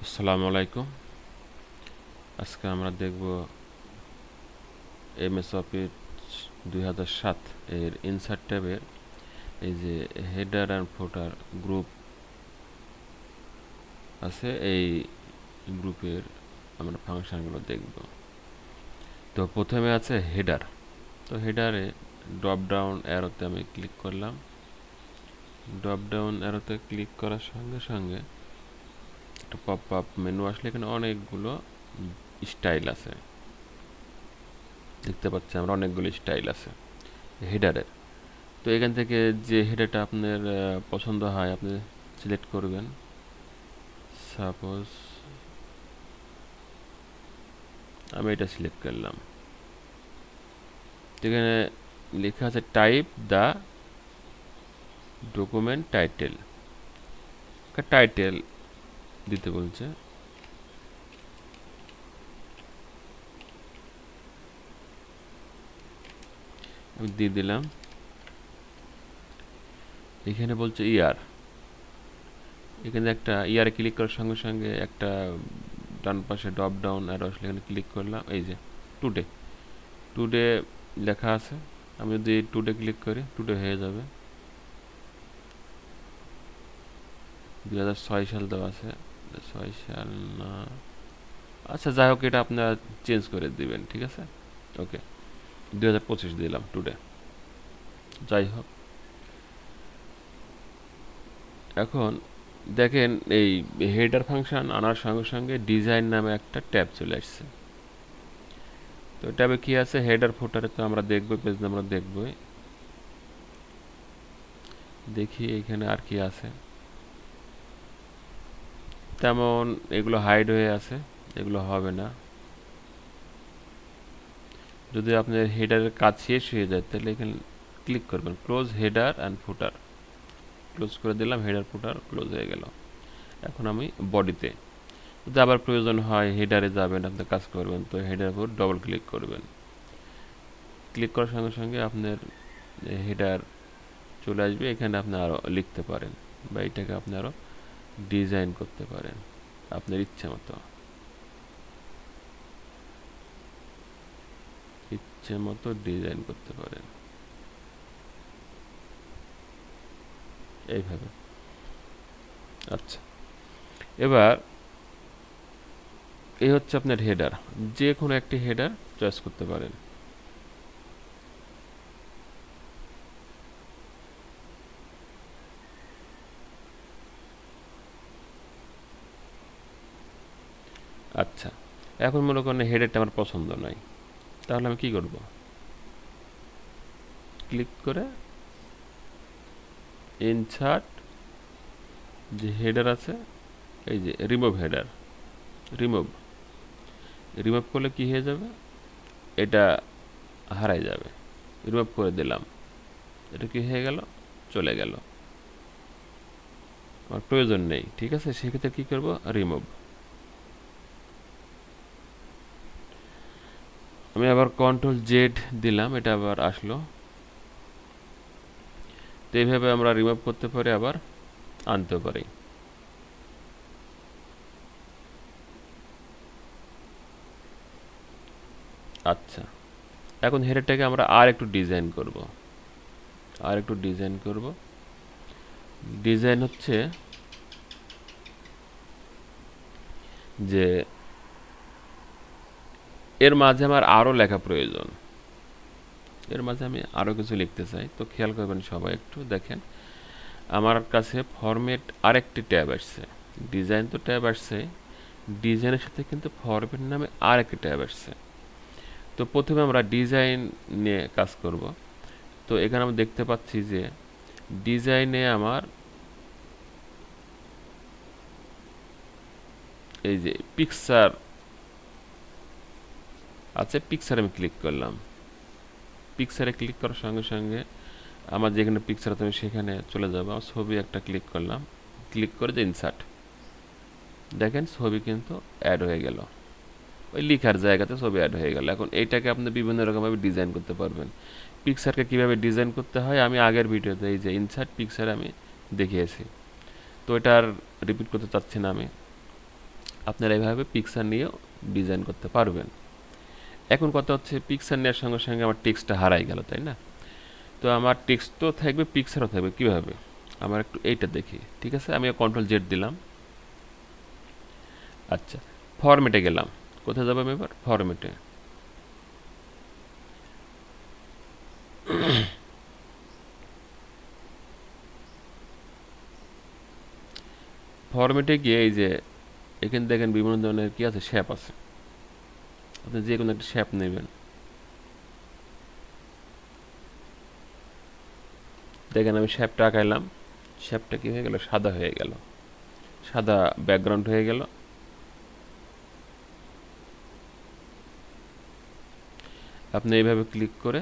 আসসালামু আলাইকুম। আজকে আমরা দেখব এমএস অফিস 2007 এর ইনসার্ট ট্যাবের এই যে হেডার অ্যান্ড ফুটার গ্রুপ আছে, এই গ্রুপের আমরা ফাংশনগুলো দেখব। তো প্রথমে আছে হেডার। তো হেডারে ড্রপ ডাউন অ্যারোতে আমি ক্লিক করলাম। ড্রপ ডাউন অ্যারোতে ক্লিক করার সঙ্গে সঙ্গে একটা পপ আপ মেনু আসলে এখানে অনেকগুলো স্টাইল আছে, দেখতে পাচ্ছি আমরা অনেকগুলো স্টাইল আছে হেডারের। তো এখান থেকে যে হেডারটা আপনার পছন্দ হয় আপনি সিলেক্ট করবেন। সাপোজ আমি এটা সিলেক্ট করলাম। এখানে লেখা আছে type the document title. Title দিতে বলছে। আমি দিয়ে দিলাম। এখানে বলছে ইয়ার। এখানে একটা ইয়ারে ক্লিক করার সঙ্গে সঙ্গে একটা ডান পাশে ড্রপ ডাউন আর আসলে এখানে ক্লিক করলাম। এই যে টুডে টুডে লেখা আছে। আমি যদি টুডে ক্লিক করি টুডে হয়ে যাবে। 2006 সাল দেওয়া আছে, 6 সাল না। আচ্ছা যাই হোক, এটা আপনারা চেঞ্জ করে দিবেন, ঠিক আছে। ওকে, 2025 দিলাম টুডে। যাই হোক, এখন দেখেন এই হেডার ফাংশন আনার সঙ্গে সঙ্গে ডিজাইন নামে একটা ট্যাব চলে আসছে। তো ট্যাবে কি আছে, হেডার ফুটারে তো আমরা দেখব, পেজ আমরা দেখবই। দেখি এখানে আর কি আছে। তেমন এগুলো হাইড হয়ে আছে, এগুলো হবে না। যদি আপনার হেডারের কাজ শেষ হয়ে যায় তাহলে এখানে ক্লিক করবেন close header and footer. Close করে দিলাম, হেডার ফুটার ক্লোজ হয়ে গেল। এখন আমি বডিতে যদি আবার প্রয়োজন হয় হেডারে যাবেন, আপনি কাজ করবেন, তো হেডার উপর ডবল ক্লিক করবেন। ক্লিক করার সঙ্গে সঙ্গে আপনার হেডার চলে আসবে। এখানে আপনি আরও লিখতে পারেন বা এটাকে আপনি আরও ডিজাইন করতে পারেন আপনার ইচ্ছে মতো। ইচ্ছে মতো ডিজাইন করতে পারেন এইভাবে। আচ্ছা, এবার এই হচ্ছে আপনার হেডার। যে কোনো একটি হেডার চয়েস করতে পারেন। আচ্ছা, এখন মনে করেন হেডারটা আমার পছন্দ নয়, তাহলে আমি কি করব? ক্লিক করে ইনসার্ট, যে হেডার আছে এই যে রিমুভ হেডার, রিমুভ রিমুভ করলে কি হয়ে যাবে, এটা হারাই যাবে। রিমুভ করে দিলাম, এটা কি হয়ে গেল, চলে গেল, আমার প্রয়োজন নেই। ঠিক আছে, সেক্ষেত্রে কি করব, রিমুভ। আমি আবার কন্ট্রোল জেড দিলাম, এটা আবার আসলো। তো এইভাবে আমরা রিমুভ করতে পারি, আবার আনতে পারি। আচ্ছা, এখন হেডারটাকে আমরা আর একটু ডিজাইন করব। ডিজাইন হচ্ছে যে এর মাঝে আমার আরও লেখা প্রয়োজন। এর মাঝে আমি আরও কিছু লিখতে চাই। তো খেয়াল করবেন সবাই, একটু দেখেন আমার কাছে ফরম্যাট আরেকটি ট্যাব আসছে। ডিজাইন তো ট্যাব আসছে, ডিজাইনের সাথে কিন্তু ফরম্যাট নামে আরেকটি ট্যাব আসছে। তো প্রথমে আমরা ডিজাইন নিয়ে কাজ করব। তো এখানে আমি দেখতে পাচ্ছি যে ডিজাইনে আমার এই যে পিকচার আছে, পিকচার আমি ক্লিক করলাম। পিকচারে ক্লিক করার সঙ্গে সঙ্গে আমার যেখানে পিকচার আছে আমি সেখানে চলে যাবো। আমার ছবি একটা ক্লিক করলাম, ক্লিক করে যে ইনসার্ট, দেখেন ছবি কিন্তু অ্যাড হয়ে গেল। ওই লিখার জায়গাতে ছবি অ্যাড হয়ে গেল। এখন এইটাকে আপনি বিভিন্ন রকমভাবে ডিজাইন করতে পারবেন। পিকচারকে কীভাবে ডিজাইন করতে হয় আমি আগের ভিডিওতে এই যে ইনসার্ট পিকচার আমি দেখিয়েছি। তো এটা আর রিপিট করতে চাচ্ছি না আমি। আপনারা এইভাবে পিকচার নিয়েও ডিজাইন করতে পারবেন। এখন কথা হচ্ছে পিকচার নেওয়ার সঙ্গে সঙ্গে আমার টেক্সটটা হারাই গেল, তাই না? তো আমার টেক্সট তো থাকবে, পিকচারও থাকবে। কীভাবে? আমার একটু এইটা দেখি। ঠিক আছে, আমি কন্ট্রোল জেড দিলাম। আচ্ছা, ফরম্যাটে গেলাম। কোথায় যাবো আমি এবার? ফরম্যাটে। ফরম্যাটে গিয়ে এই যে এখানে দেখেন বিভিন্ন ধরনের কি আছে, শেপ আছে। আপনি যে কোনো একটা শেপ নেবেন। দেখেন আমি শেপটা আঁকাইলাম, শেপটা কি হয়ে গেল? সাদা হয়ে গেল, সাদা ব্যাকগ্রাউন্ড হয়ে গেল। আপনি এইভাবে ক্লিক করে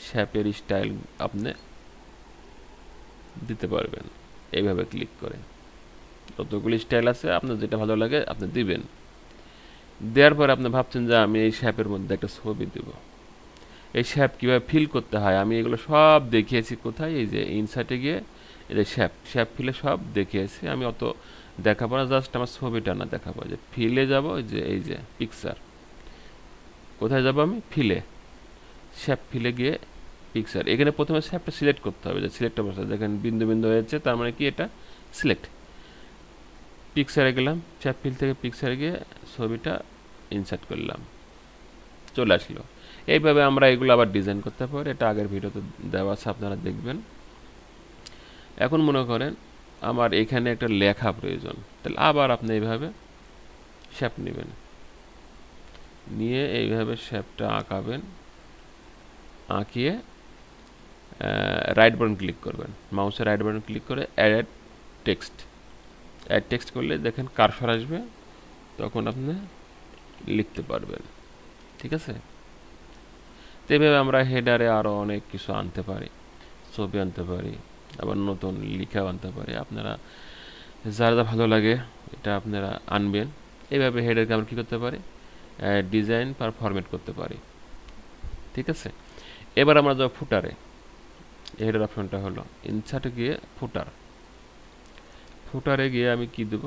শেপের স্টাইল আপনি দিতে পারবেন, এইভাবে ক্লিক করে। কতগুলি স্টাইল আছে, আপনার যেটা ভালো লাগে আপনি দিবেন। দেওয়ার পর আপনি ভাবছেন যে আমি এই শেপের মধ্যে একটা ছবি দেব। এই শেপ কীভাবে ফিল করতে হয় আমি এগুলো সব দেখিয়েছি। কোথায়? এই যে ইনসার্টে গিয়ে এই যে শেপ ফিলে সব দেখিয়েছি। আমি অত দেখাবো না, জাস্ট আমার ছবিটা না দেখাবো। যে ফিলে যাব, এই যে পিকচার। কোথায় যাব আমি? ফিলে। শেপ ফিলে গিয়ে পিকচার। এখানে প্রথমে শেপটা সিলেক্ট করতে হবে। যে সিলেক্ট অবস্থা দেখেন বিন্দু বিন্দু হয়েছে, তার মানে কি এটা সিলেক্ট। পিকচারে গেলাম, শেপ ফিল থেকে পিকচারে গিয়ে ছবিটা ইনসার্ট করলাম, চলে আসলো। এইভাবে আমরা এগুলো আবার ডিজাইন করতে পারি। এটা আগের ভিডিওতে দেওয়া আছে, আপনারা দেখবেন। এখন মনে করেন আমার এখানে একটা লেখা প্রয়োজন, তাহলে আবার আপনি এইভাবে শেপ নেবেন, নিয়ে এইভাবে শেপটা আঁকাবেন। আঁকিয়ে রাইট বাটন ক্লিক করবেন, মাউসের রাইট বাটন ক্লিক করে অ্যাড টেক্সট। অ্যাড টেক্সট করলে দেখেন কার্সর আসবে, তখন আপনি লিখতে পারবেন। ঠিক আছে? তো এইভাবে আমরা হেডারে আরও অনেক কিছু আনতে পারি, ছবি আনতে পারি, আবার নতুন লিখাও আনতে পারি। আপনারা যার যা ভালো লাগে এটা আপনারা আনবেন। এইভাবে হেডারকে আমরা কী করতে পারি? ডিজাইন বা ফরম্যাট করতে পারি। ঠিক আছে, এবার আমরা যাবো ফুটারে। হেডার অপশনটা হলো ইনসার্টে গিয়ে ফুটার। ফুটারে গিয়ে আমি কি দেব?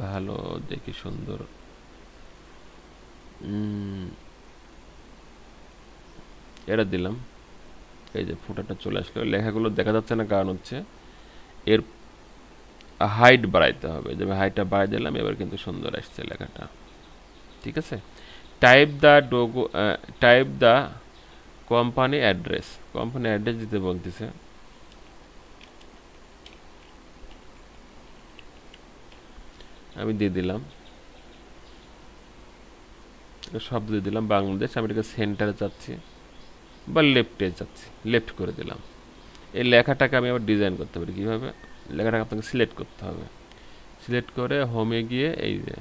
ভালো দেখি সুন্দর এটা দিলাম। এই যে ফুটারটা চলে আসলো। লেখাগুলো দেখা যাচ্ছে না, কারণ হচ্ছে এর হাইট বাড়াইতে হবে। যে হাইটটা বাড়াই দিলাম, এবার কিন্তু সুন্দর আসছে লেখাটা। ঠিক আছে, type the company address. Company address দিতে বলতেছে। আমি দিয়ে দিলাম, শব্দ দিয়ে দিলাম বাংলাদেশ। আমি এটাকে সেন্টারে চাচ্ছি বা লেফটে চাচ্ছি, লেফট করে দিলাম। এই লেখাটাকে আমি আবার ডিজাইন করতে পারি। কীভাবে? লেখাটাকে আপনাকে সিলেক্ট করতে হবে। সিলেক্ট করে হোমে গিয়ে এই যে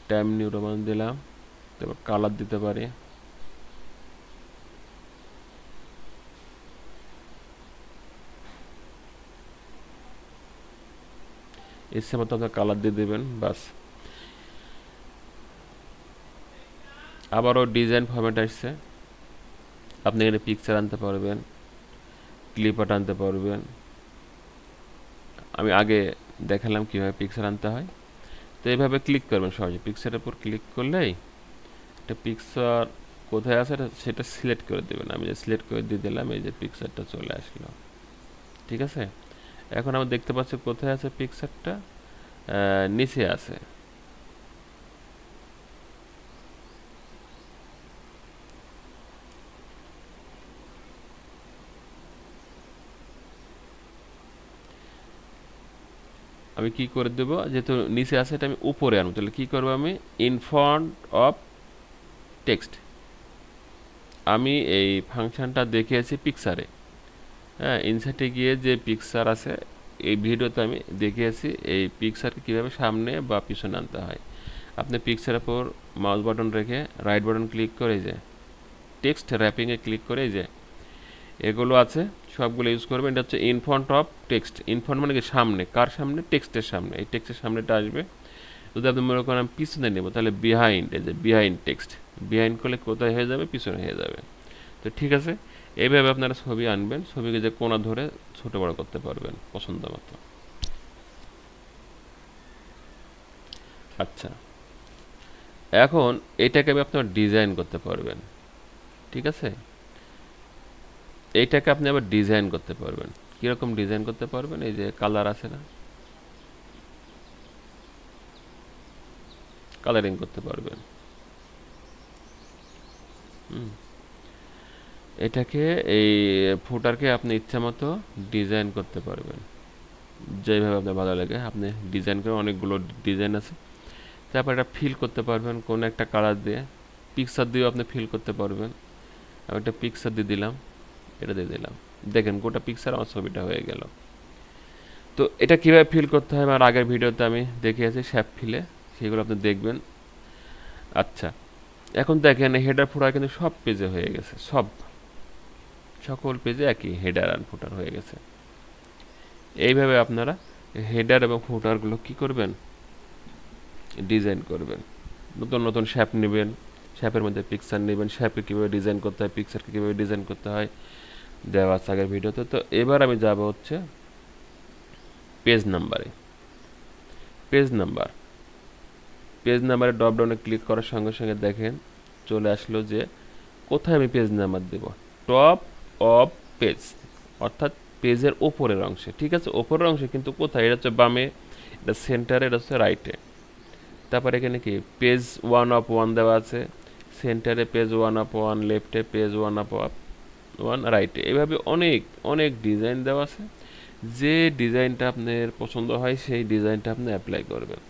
টাইম নিউ রোমান দিলাম, তারপর কালার দিতে পারি। ইচ্ছে মতো আপনার কালার দিয়ে দেবেন, বাস। আবারও ডিজাইন ফরম্যাট আসছে। আপনি এখানে পিকচার আনতে পারবেন, ক্লিপ আর্ট আনতে পারবেন। আমি আগে দেখালাম কীভাবে পিকচার আনতে হয়। তো এইভাবে ক্লিক করবেন সহজে। পিকচারের উপর ক্লিক করলেই একটা পিকচার কোথায় আছে সেটা সিলেক্ট করে দেবেন। আমি যে সিলেক্ট করে দিয়ে দিলাম, এই যে পিকচারটা চলে আসলো। ঠিক আছে, এখন আমরা দেখতে পাচ্ছি কোথায় আছে পিকচারটা, নিচে আছে। আমি কি করে দেবো? যেহেতু নিচে আছে, এটা আমি উপরে আনবো। তাহলে কি করবো? আমি ইন ফ্রন্ট অফ টেক্সট। আমি এই ফাংশনটা দেখিয়েছি পিকচারে। হ্যাঁ, ইনসার্টে গিয়ে যে পিকচার আছে, এই ভিডিওতে আমি দেখিয়েছি এই পিকচারকে কীভাবে সামনে বা পিছনে আনতে হয়। আপনি পিকচারের উপর মাউস বাটন রেখে রাইট বাটন ক্লিক করে যে টেক্সট র্যাপিংয়ে ক্লিক করে যে এগুলো আছে সবগুলো ইউজ করবেন। এটা হচ্ছে in front of text. In front মানে কি সামনে, কার সামনে? টেক্সটের সামনে। এই টেক্সটের সামনেটা আসবে। যদি আপনি মনে করেন আমি পিছনে নেব, তাহলে বিহাইন্ড, এই যে বিহাইন্ড টেক্সট। বিহাইন্ড করলে কোথায় হয়ে যাবে? পিছনে হয়ে যাবে। তো ঠিক আছে, এইভাবে আপনারা ছবি আনবেন। ছবিকে যে কোণা ধরে ছোটো বড়ো করতে পারবেন পছন্দ মতো। আচ্ছা, এখন এটাকে আপনার ডিজাইন করতে পারবেন, ঠিক আছে? এইটাকে আপনি আবার ডিজাইন করতে পারবেন। কিরকম ডিজাইন করতে পারবেন? এই যে কালার আছে না, কালারিং করতে পারবেন। হুম, এটাকে এই ফুটারকে আপনি ইচ্ছা মতো ডিজাইন করতে পারবেন, যেভাবে আপনার ভালো লাগে আপনি ডিজাইন করে। অনেকগুলো ডিজাইন আছে। তারপর এটা ফিল করতে পারবেন কোনো একটা কালার দিয়ে, পিকচার দিয়েও আপনি ফিল করতে পারবেন। আমি একটা পিকচার দিয়ে দিলাম, এটা দিয়ে দিলাম, দেখেন গোটা পিকচার আমার ছবিটা হয়ে গেল। তো এটা কীভাবে ফিল করতে হয় আমার আগের ভিডিওতে আমি দেখিয়েছি, শ্যাপ ফিলে, সেগুলো আপনি দেখবেন। আচ্ছা, এখন দেখেন হেডার ফুটার কিন্তু সব পেজে হয়ে গেছে, সকল পেজে একই হেডার আর ফুটার হয়ে গেছে। এইভাবে আপনারা হেডার এবং ফুটারগুলো কি করবেন? ডিজাইন করবেন। নতুন নতুন শ্যাপ নেবেন, শ্যাপের মধ্যে পিকচার নেবেন, শ্যাপকে কীভাবে ডিজাইন করতে হয়, পিকচারকে কীভাবে ডিজাইন করতে হয় দেওয়া আছে আগের ভিডিওতে। তো এবার আমি যাব হচ্ছে পেজ নাম্বারে। পেজ নাম্বারে ড্রপডাউনে ক্লিক করার সঙ্গে সঙ্গে দেখেন চলে আসলো যে কোথায় আমি পেজ নাম্বার দেব। টপ অফ পেজ, অর্থাৎ পেজের ওপরের অংশে, ঠিক আছে? ওপরের অংশে, কিন্তু কোথায়? এটা হচ্ছে বামে, এটা সেন্টারে, এটা হচ্ছে রাইটে। তারপর এখানে কি পেজ 1 অফ 1 দেওয়া আছে, সেন্টারে পেজ 1 অফ 1, লেফটে পেজ 1 অফ 1, রাইটে। এভাবে অনেক অনেক ডিজাইন দেওয়া আছে। যে ডিজাইনটা আপনার পছন্দ হয় সেই ডিজাইনটা আপনি অ্যাপ্লাই করবেন।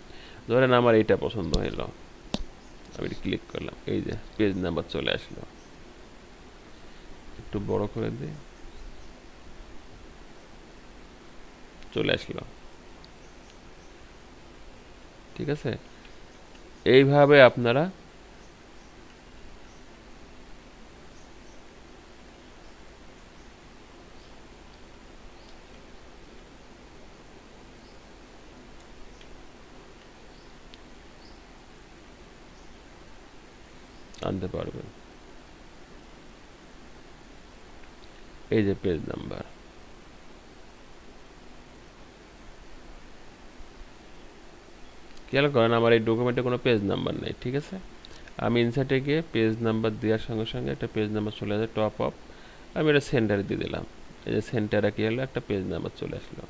ধরেন আমার এইটা পছন্দ হলো, আমি ক্লিক করলাম, এই যে পেজ নাম্বার চলে আসলো। একটু বড় করে দিই, চলে আসলো, ঠিক আছে? এইভাবে আপনারা আনতে পারবেন। এই যে পেজ নাম্বার, খেয়াল করেন আমার এই ডকুমেন্টে কোনো পেজ নাম্বার নেই, ঠিক আছে? আমি ইনসার্টে গিয়ে পেজ নাম্বার দেওয়ার সঙ্গে সঙ্গে একটা পেজ নাম্বার চলে আসে, টপ অফ। আমি এটা সেন্টারে দিয়ে দিলাম, এই যে সেন্টারে কি হলো, একটা পেজ নাম্বার চলে আসলো।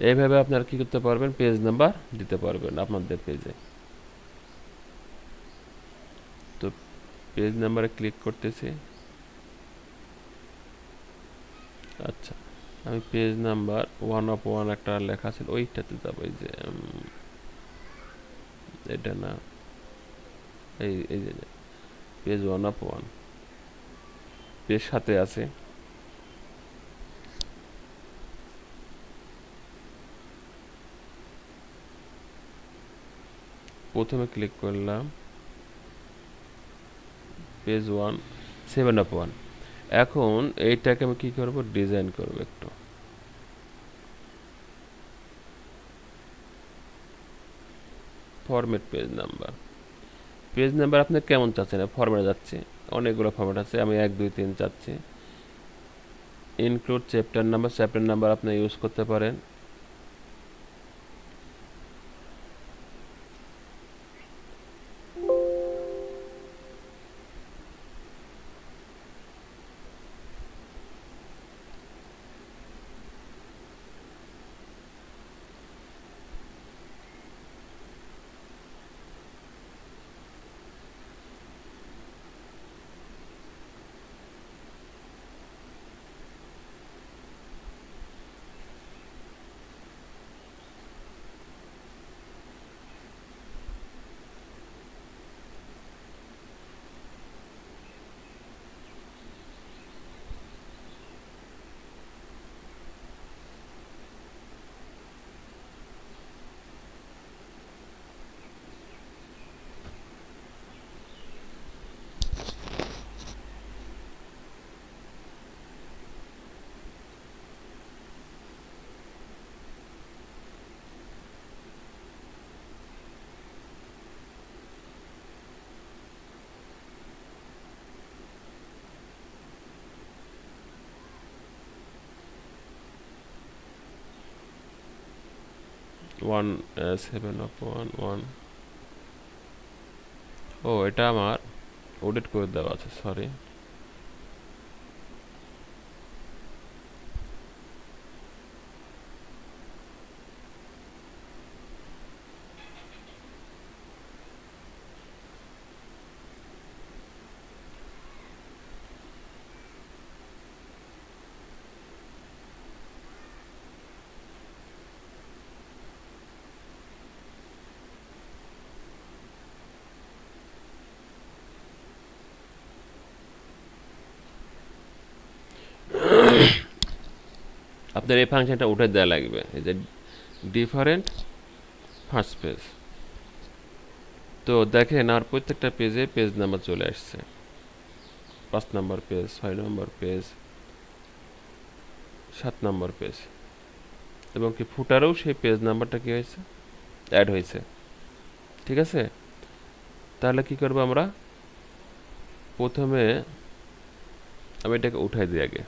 এইভাবে আপনারা কি করতে পারবেন? পেজ নাম্বার দিতে পারবেন আপনাদের পেজে। তো পেজ নাম্বারে ক্লিক করতেছি। আচ্ছা, আমি পেজ নাম্বার 1 অফ 1 একটা লেখা ছিল, ওইটাতে যাবো। এই যে এটা না, এই যে পেজ 1 অফ 1, পেজ সাথে আছে। প্রথমে ক্লিক করলাম পেজ 7 অফ 1। এখন এইটাকে আমি কি করব? ডিজাইন করব একটু। Format page number. Page number আপনি কেমন চাচ্ছেন? ফরম্যাটে যাচ্ছে, অনেকগুলো ফরম্যাট আছে, আমি 1 2 3 চাচ্ছি। ইনক্লুড চ্যাপ্টার নাম্বার আপনি ইউজ করতে পারেন। 1.7.1.1 ও এটা আমার ওডিট করে দেওয়া আছে, সরি। আপনার এই ফাংশনটা উঠে দেওয়া লাগবে, এই যে ডিফারেন্ট ফার্স্ট পেজ। তো দেখেন আর প্রত্যেকটা পেজে পেজ নাম্বার চলে আসছে, 5 নম্বর পেজ, 6 নম্বর পেজ, 7 নম্বর পেজ, এবং কি ফুটারেও সেই পেজ নাম্বারটা কি হয়েছে, অ্যাড হয়েছে। ঠিক আছে, তাহলে কি করব আমরা, প্রথমে আমি এটাকে উঠাই দিই, আগে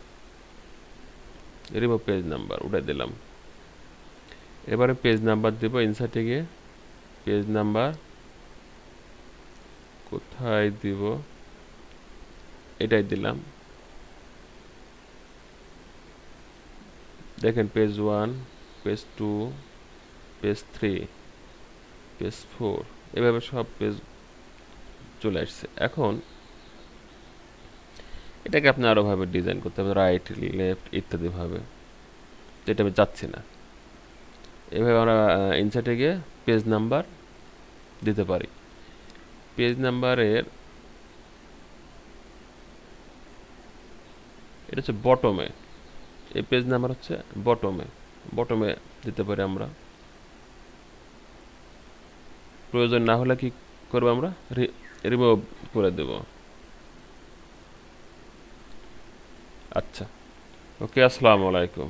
রিমুভ পেজ নাম্বার উঠাই দিলাম। এবারে পেজ নাম্বার দেব, ইনসার্টে গিয়ে পেজ নাম্বার কোথায় দিব, এটাই দিলাম। দেখেন পেজ 1, পেজ 2, পেজ 3, পেজ 4, এভাবে সব পেজ চলে আসছে। এখন এটাকে আপনি আরোভাবে ডিজাইন করতে হবে, রাইট লেফট ইত্যাদি ভাবে, যেটা আমি চাচ্ছি না। এভাবে আমরা ইনসার্টে গিয়ে পেজ নাম্বার দিতে পারি। পেজ নাম্বারের এটা হচ্ছে বটমে, এই পেজ নাম্বার হচ্ছে বটমে, বটমে দিতে পারি আমরা। প্রয়োজন না হলে কি করব, আমরা রিমুভ করে দেব। আচ্ছা, ওকে, আসসালামু আলাইকুম।